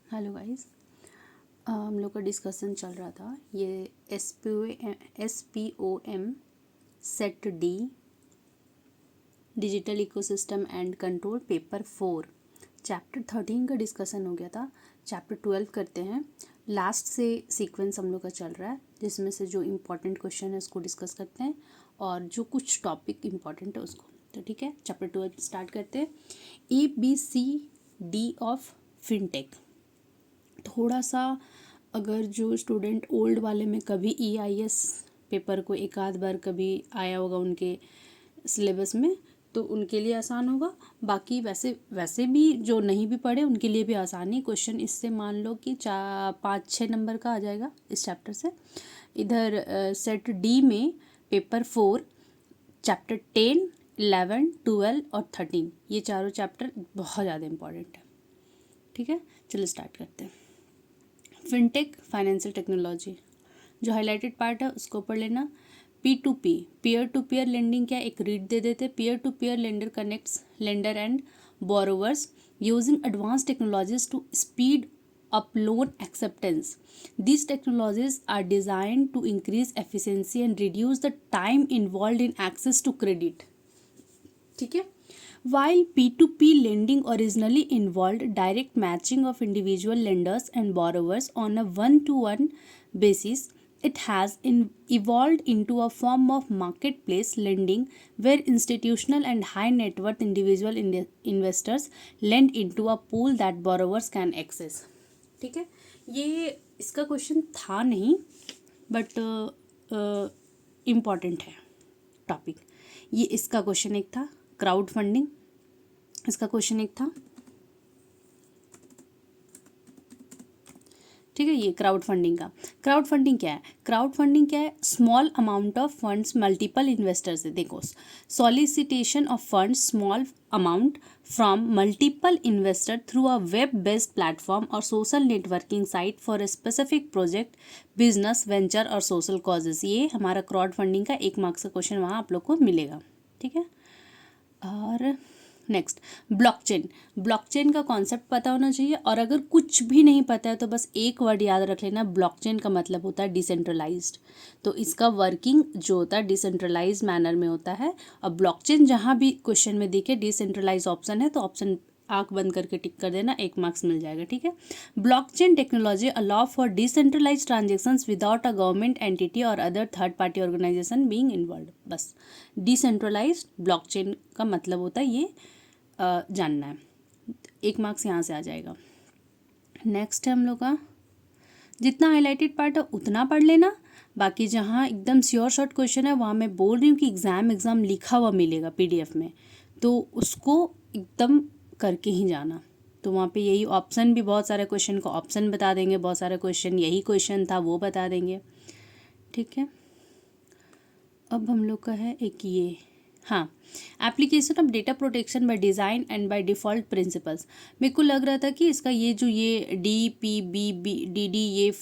Hello guys, हम लोग का डिस्कशन चल रहा था ये SPOM set D digital ecosystem and control paper 4 chapter 13 का डिस्कशन हो गया था। चैप्टर 12 करते हैं। लास्ट से सीक्वेंस हम लोग का चल रहा है, जिसमें से जो इम्पोर्टेंट क्वेश्चन है उसको डिस्कस करते हैं और जो कुछ टॉपिक इम्पोर्टेंट है उसको। तो ठीक है, चैप्टर 12 स्टार्ट करते हैं। ABCD of fintech. थोड़ा सा अगर जो स्टूडेंट ओल्ड वाले में कभी EIS पेपर को एक आध बार कभी आया होगा उनके सिलेबस में, तो उनके लिए आसान होगा। बाकी वैसे भी जो नहीं भी पढ़े उनके लिए भी आसान ही क्वेश्चन इससे मान लो कि 5-6 नंबर का आ जाएगा इस चैप्टर से। इधर सेट डी में पेपर 4 चैप्टर 10, 11, 12 और 13 ये चारों चैप्टर बहुत ज़्यादा इंपॉर्टेंट है। ठीक है, चलो स्टार्ट करते हैं। फिनटेक फाइनेंशियल टेक्नोलॉजी, जो हाईलाइटेड पार्ट है उसको पढ़ लेना। P2P peer to peer lending क्या, एक रीड दे देते। Peer to peer lender connects lender and borrowers using advance technologies to speed up loan acceptance. These technologies are designed to increase efficiency and reduce the time involved in access to credit. ठीक है, while P2P lending originally involved direct matching of individual lenders and borrowers on a one-to-one basis, it has evolved into a form of marketplace lending where institutional and high net worth individual investors lend into a pool that borrowers can access. ठीक है, ये इसका question था नहीं but important है topic. ये इसका question एक था। क्राउड फंडिंग इसका क्वेश्चन एक था। ठीक है, ये क्राउड फंडिंग का। क्राउड फंडिंग क्या है? क्राउड फंडिंग क्या है? Small amount of funds multiple investors है। देखो, solicitation of funds small amount from multiple investor through a web based platform और social networking site for a specific project, business, venture और social causes. ये हमारा crowd funding का 1 marks का question वहाँ आप लोग को मिलेगा। ठीक है, और नेक्स्ट ब्लॉकचेन। ब्लॉकचेन का कॉन्सेप्ट पता होना चाहिए, और अगर कुछ भी नहीं पता है तो बस एक वर्ड याद रख लेना, ब्लॉकचेन का मतलब होता है डिसेंट्रलाइज्ड। तो इसका वर्किंग जो होता है डिसेंट्रलाइज मैनर में होता है। और ब्लॉकचेन जहाँ भी क्वेश्चन में दिखे डिसेंट्रलाइज ऑप्शन है तो ऑप्शन आंख बंद करके टिक कर देना, 1 मार्क्स मिल जाएगा। ठीक है, blockchain technology allow for decentralize transactions without a government entity और other third party organization being involve. बस डिसेंट्रलाइज ब्लॉकचेन का मतलब होता है ये जानना है। 1 मार्क्स यहाँ से आ जाएगा। नेक्स्ट है हम लोग का, जितना हाईलाइटेड पार्ट है उतना पढ़ लेना। बाकी जहाँ एकदम श्योर शॉर्ट क्वेश्चन है वहाँ मैं बोल रही हूँ कि एग्ज़ाम लिखा हुआ मिलेगा PDF में, तो उसको एकदम करके ही जाना। तो वहाँ पे यही ऑप्शन भी, बहुत सारे क्वेश्चन को ऑप्शन बता देंगे, बहुत सारे क्वेश्चन यही क्वेश्चन था वो बता देंगे। ठीक है, अब हम लोग का है एक ये, हाँ, application of data protection by design and by default principles. मेरे को लग रहा था कि इसका ये जो ये DPBBDD ये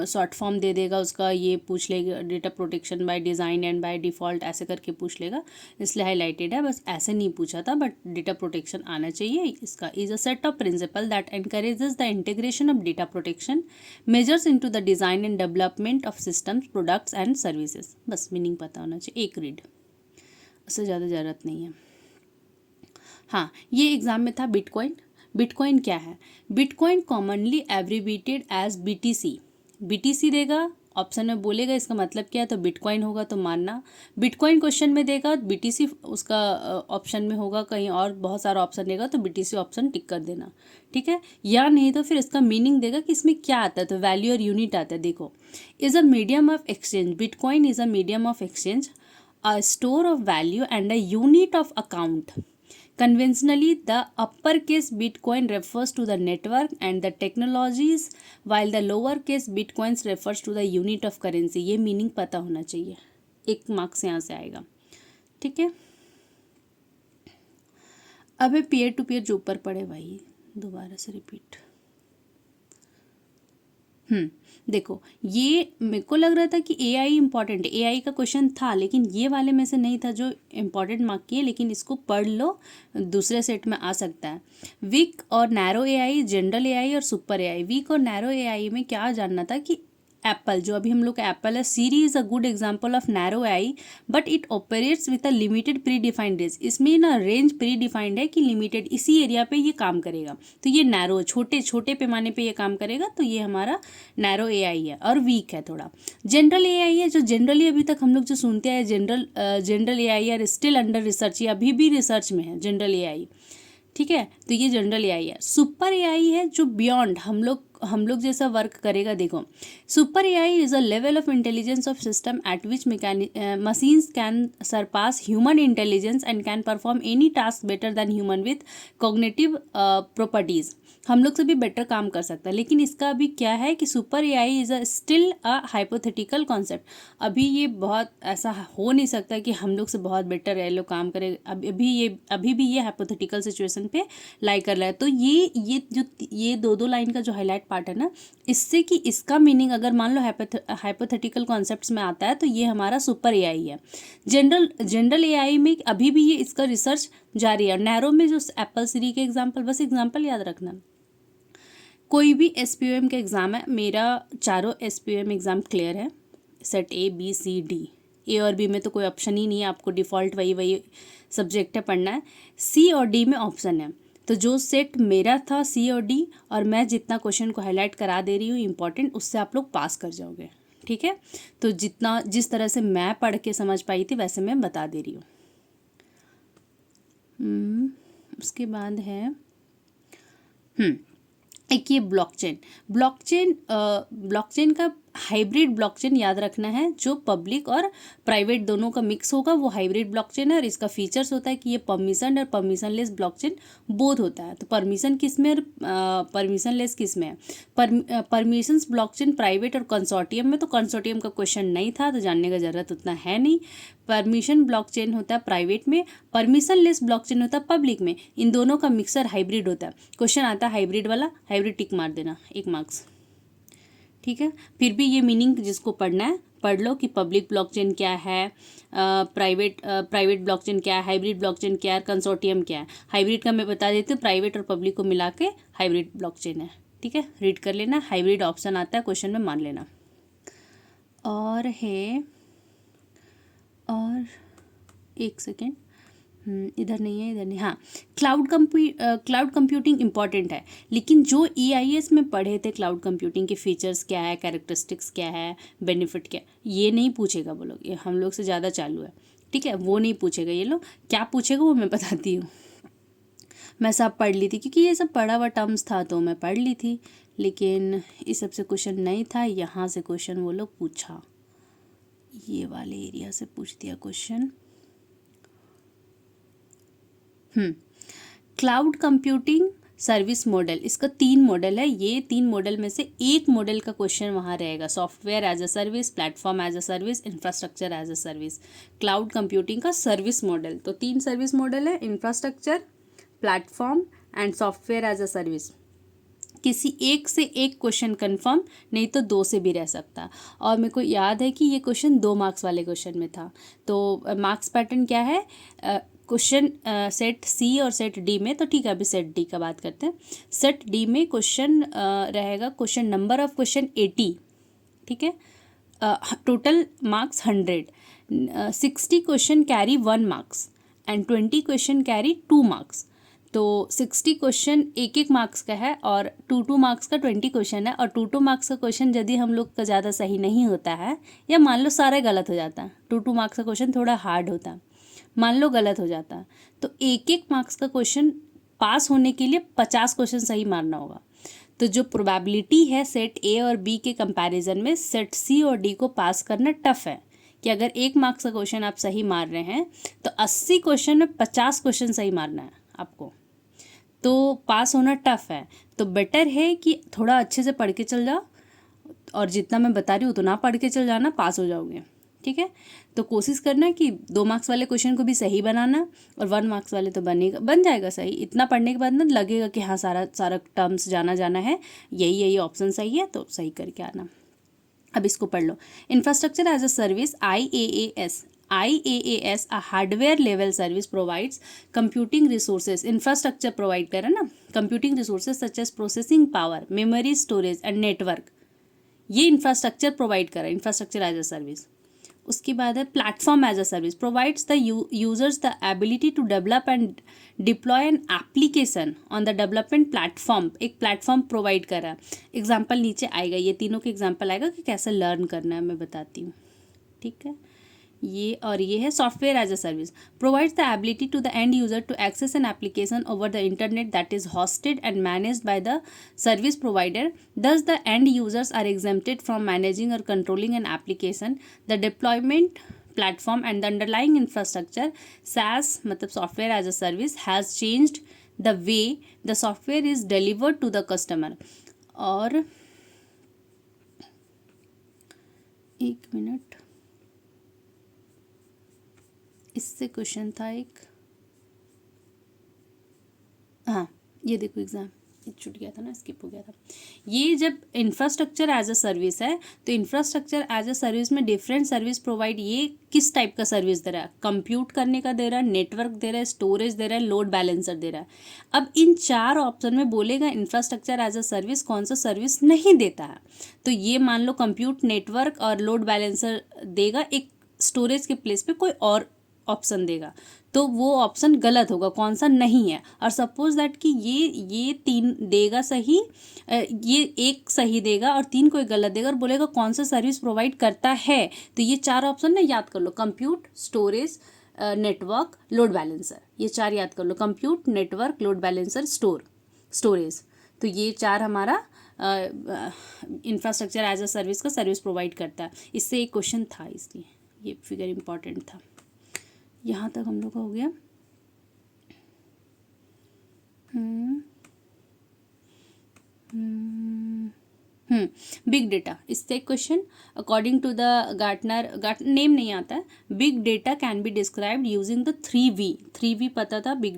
शॉर्ट फॉर्म दे देगा उसका, ये पूछ लेगा data protection by design and by default ऐसे करके पूछ लेगा, इसलिए हाईलाइटेड है। बस ऐसे नहीं पूछा था, बट डेटा प्रोटेक्शन आना चाहिए। इसका is a set of principal that encourages the integration of data protection measures into the design and development of systems, products and services. बस मीनिंग पता होना चाहिए, एक रीड, उससे ज़्यादा ज़रूरत नहीं है। हाँ, ये एग्ज़ाम में था बिटकॉइन। बिटकॉइन क्या है? Bitcoin commonly abbreviated as BTC। BTC देगा, ऑप्शन में बोलेगा इसका मतलब क्या है तो बिटकॉइन होगा, तो मानना। बिटकॉइन क्वेश्चन में देगा BTC उसका ऑप्शन में होगा, कहीं और बहुत सारा ऑप्शन देगा तो BTC ऑप्शन टिक कर देना। ठीक है, या नहीं तो फिर इसका मीनिंग देगा कि इसमें क्या आता है, तो वैल्यू और यूनिट आता है। देखो, is a medium of exchange, bitcoin is a medium of exchange, a store of value and a unit of account. Conventionally, the uppercase Bitcoin refers to the network and the technologies, while the lowercase Bitcoins refers to the unit of currency. ये meaning पता होना चाहिए, 1 marks यहाँ से आएगा। ठीक है, अब है पीयर टू पीयर, जो ऊपर पड़े भाई, दोबारा से रिपीट। देखो ये मेरे को लग रहा था कि एआई इंपॉर्टेंट है, एआई का क्वेश्चन था, लेकिन ये वाले में से नहीं था जो इम्पोर्टेंट मार्क की है, लेकिन इसको पढ़ लो, दूसरे सेट में आ सकता है। वीक और नैरो एआई, जनरल एआई और सुपर एआई। वीक और नैरो एआई में क्या जानना था कि एप्पल, जो अभी हम लोग का एप्पल है, Siri is a good example of narrow AI but it operates with a limited predefined range. इसमें ना रेंज प्री डिफाइंड है कि लिमिटेड इसी एरिया पे ये काम करेगा, तो ये नैरो, छोटे छोटे पैमाने पे ये काम करेगा, तो ये हमारा नैरो एआई है और वीक है थोड़ा। जनरल एआई है, जो जनरली अभी तक हम लोग जो सुनते हैं, general AI are still under research, ये अभी भी रिसर्च में है जनरल एआई, ठीक है, तो ये जनरल एआई है। सुपर एआई है जो बियॉन्ड हम लोग जैसा वर्क करेगा। देखो, super AI is a level of intelligence of system eight which machines can Sarpass human intelligence and can perform any task better than human with cognitive properties. हम लोग से भी बेटर काम कर सकता है, लेकिन इसका अभी क्या है कि super AI is a still a hypothetical concept. अभी ये बहुत ऐसा हो नहीं सकता कि हम लोग से बहुत बेटर है लोग काम करें, अभी भी ये हाइपोथेटिकल सिचुएशन पे लाई कर रहा है। तो ये दो लाइन का जो हाईलाइट पार्ट है ना, इससे कि इसका मीनिंग अगर मान लो हाइपोथेटिकल कॉन्सेप्ट्स में आता है, तो ये हमारा सुपर एआई है। जनरल एआई में अभी भी ये इसका रिसर्च जारी है। नैरो में जो एप्पल सीरी के एग्जाम्पल, बस एग्जाम्पल याद रखना। कोई भी एसपीओएम का एग्ज़ाम है, मेरा चारों एसपीओएम एग्ज़ाम क्लियर है, set A B C D. A और बी में तो कोई ऑप्शन ही नहीं है, आपको डिफ़ॉल्ट वही सब्जेक्ट है पढ़ना है। सी और डी में ऑप्शन है, तो जो सेट मेरा था सी और डी, और मैं जितना क्वेश्चन को हाईलाइट करा दे रही हूँ इंपॉर्टेंट, उससे आप लोग पास कर जाओगे, ठीक है। तो जिस तरह से मैं पढ़ के समझ पाई थी वैसे मैं बता दे रही हूँ। उसके बाद है एक ये ब्लॉकचेन का हाइब्रिड ब्लॉकचेन याद रखना है, जो पब्लिक और प्राइवेट दोनों का मिक्स होगा, वो हाइब्रिड ब्लॉकचेन है। और इसका फीचर्स होता है कि ये परमिशन और परमिशनलेस ब्लॉकचेन बोथ होता है। तो परमिशन किस में और परमिशनलेस किस में है? परमिशंस ब्लॉकचेन प्राइवेट और कंसोर्टियम में, तो कंसोर्टियम का क्वेश्चन नहीं था तो जानने का ज़रूरत उतना है नहीं। परमिशन ब्लॉकचेन होता है प्राइवेट में, परमिशनलेस ब्लॉकचेन होता है पब्लिक में। इन दोनों का मिक्सर हाइब्रिड होता है। क्वेश्चन आता है हाइब्रिड वाला, हाइब्रिड टिक मार देना, 1 मार्क्स, ठीक है। फिर भी ये मीनिंग जिसको पढ़ना है पढ़ लो कि पब्लिक ब्लॉकचेन क्या है, प्राइवेट ब्लॉकचेन क्या है, हाइब्रिड ब्लॉकचेन क्या है, कंसोर्टियम क्या है। हाइब्रिड का मैं बता देती हूँ, प्राइवेट और पब्लिक को मिला के हाइब्रिड ब्लॉकचेन है, ठीक है। रीड कर लेना, हाइब्रिड ऑप्शन आता है क्वेश्चन में, मान लेना। और है, और एक सेकेंड, इधर नहीं है, इधर नहीं, हाँ, क्लाउड कंप्यूटिंग इंपॉर्टेंट है, लेकिन जो EIS में पढ़े थे क्लाउड कंप्यूटिंग के फीचर्स क्या है, कैरेक्टरिस्टिक्स क्या है, बेनिफिट क्या है, ये नहीं पूछेगा वो लोग, ये हम लोग से ज़्यादा चालू है, ठीक है, वो नहीं पूछेगा। ये लोग क्या पूछेगा वो मैं बताती हूँ। मैं सब पढ़ ली थी, क्योंकि ये सब पढ़ा हुआ टर्म्स था तो मैं पढ़ ली थी, लेकिन इस सब से क्वेश्चन नहीं था। यहाँ से क्वेश्चन वो लोग पूछा, ये वाले एरिया से पूछ दिया question. Cloud computing service model, इसका 3 मॉडल है। ये 3 मॉडल में से एक मॉडल का क्वेश्चन वहाँ रहेगा, software as a service, platform as a service, infrastructure as a service. Cloud computing का सर्विस मॉडल, तो 3 सर्विस मॉडल है, infrastructure, platform and software as a service. किसी एक से एक क्वेश्चन कंफर्म, नहीं तो 2 से भी रह सकता। और मेरे को याद है कि ये क्वेश्चन 2 मार्क्स वाले क्वेश्चन में था। तो मार्क्स पैटर्न क्या है, क्वेश्चन सेट सी और सेट डी में, तो ठीक है अभी सेट डी का बात करते हैं। सेट डी में क्वेश्चन रहेगा, क्वेश्चन नंबर ऑफ क्वेश्चन 80, ठीक है, total marks 100, 60 question carry 1 marks and 20 question carry 2 marks. तो 60 क्वेश्चन 1 मार्क्स का है और 2 मार्क्स का 20 क्वेश्चन है। और 2 मार्क्स का क्वेश्चन यदि हम लोग का ज़्यादा सही नहीं होता है, या मान लो सारा गलत हो जाता है, 2 मार्क्स का क्वेश्चन थोड़ा हार्ड होता है, मान लो गलत हो जाता है, तो 1 मार्क्स का क्वेश्चन पास होने के लिए 50 क्वेश्चन सही मारना होगा। तो जो प्रोबेबिलिटी है सेट ए और बी के कंपैरिजन में, सेट सी और डी को पास करना टफ है, कि अगर 1 मार्क्स का क्वेश्चन आप सही मार रहे हैं तो 80 क्वेश्चन में 50 क्वेश्चन सही मारना है आपको, तो पास होना टफ है। तो बेटर है कि थोड़ा अच्छे से पढ़ के चल जाओ, और जितना मैं बता रही हूँ उतना पढ़ के चल जाना, पास हो जाओगे। ठीक है, तो कोशिश करना कि 2 मार्क्स वाले क्वेश्चन को भी सही बनाना और 1 मार्क्स वाले तो बन जाएगा सही। इतना पढ़ने के बाद ना लगेगा कि हाँ सारा टर्म्स जाना है, यही ऑप्शन सही है, तो सही करके आना। अब इसको पढ़ लो। Infrastructure as a service, IaaS a hardware level service provides computing resources. Infrastructure provide करे ना, computing resources such as processing power, memory, storage and network, ये इंफ्रास्ट्रक्चर प्रोवाइड कर रहा है, इंफ्रास्ट्रक्चर एज अ सर्विस। उसके बाद है platform as a service, provides the users the ability to develop and deploy an application on the development platform, एक platform provide कर रहा है। एग्जाम्पल नीचे आएगा, ये तीनों के एग्जाम्पल आएगा कि कैसे लर्न करना है, मैं बताती हूँ। ठीक है, ये और ये है software as a service, provides the ability to the end user to access an application over the internet that is hosted and managed by the service provider, thus the end users are exempted from managing or controlling an application, the deployment platform and the underlying infrastructure, SaaS मतलब software as a service, has changed the way the software is delivered to the customer। और एक minute, इससे question था एक, हाँ ये देखो exam छूट गया था ना, स्किप हो गया था। ये जब इंफ्रास्ट्रक्चर एज अ सर्विस है, तो इंफ्रास्ट्रक्चर एज अ सर्विस में डिफरेंट सर्विस प्रोवाइड, ये किस टाइप का सर्विस दे रहा है, कंप्यूट करने का दे रहा है, नेटवर्क दे रहा है, स्टोरेज दे रहा है, लोड बैलेंसर दे रहा है। अब इन 4 ऑप्शन में बोलेगा इंफ्रास्ट्रक्चर एज अ सर्विस कौन सा सर्विस नहीं देता है, तो ये मान लो कंप्यूट, नेटवर्क और लोड बैलेंसर देगा, एक स्टोरेज के प्लेस पे कोई और ऑप्शन देगा, तो वो ऑप्शन गलत होगा, कौन सा नहीं है। और सपोज दैट कि ये 3 देगा सही, ये एक सही देगा और 3 कोई गलत देगा और बोलेगा कौन सा सर्विस प्रोवाइड करता है, तो ये 4 ऑप्शन ना याद कर लो, compute, storage, network, load balancer, ये 4 याद कर लो, compute, network, load balancer, storage. तो ये 4 हमारा इंफ्रास्ट्रक्चर एज अ सर्विस का सर्विस प्रोवाइड करता है। इससे एक क्वेश्चन था, इसलिए ये फिगर इंपॉर्टेंट था। यहाँ तक हम लोग का हो गया। बिग डेटा, इससे एक question, according to the Gartner name नहीं आता है, big data can be described using the 3V पता था बिग